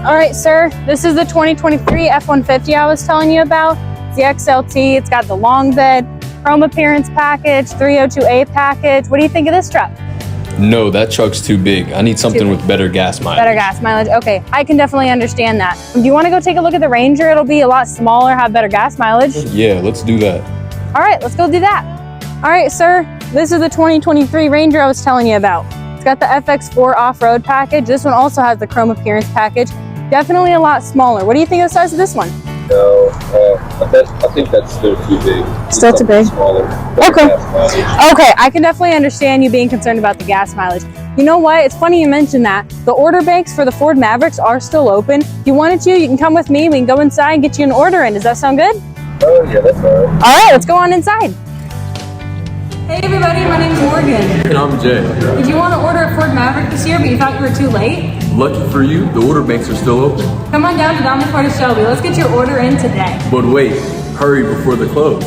All right, sir, this is the 2023 F-150 I was telling you about. It's the XLT, it's got the long bed, chrome appearance package, 302A package. What do you think of this truck? No, that truck's too big. I need something with better gas mileage. Better gas mileage, okay. I can definitely understand that. Do you wanna go take a look at the Ranger? It'll be a lot smaller, have better gas mileage. Yeah, let's do that. All right, let's go do that. All right, sir, this is the 2023 Ranger I was telling you about. It's got the FX4 off-road package. This one also has the chrome appearance package. Definitely a lot smaller. What do you think of the size of this one? No, I think that's still too big. Still too big? Smaller. Okay. Okay, I can definitely understand you being concerned about the gas mileage. You know what? It's funny you mentioned that. The order banks for the Ford Mavericks are still open. If you wanted to, you can come with me. We can go inside and get you an order in. Does that sound good? Oh, yeah, that's all right. All right, let's go on inside. Hey everybody, my name's Morgan. And I'm Jay. Did you want to order a Ford Maverick this year, but you thought you were too late? Lucky for you, the order banks are still open. Come on down to Shelby. Let's get your order in today. But wait, hurry before they close.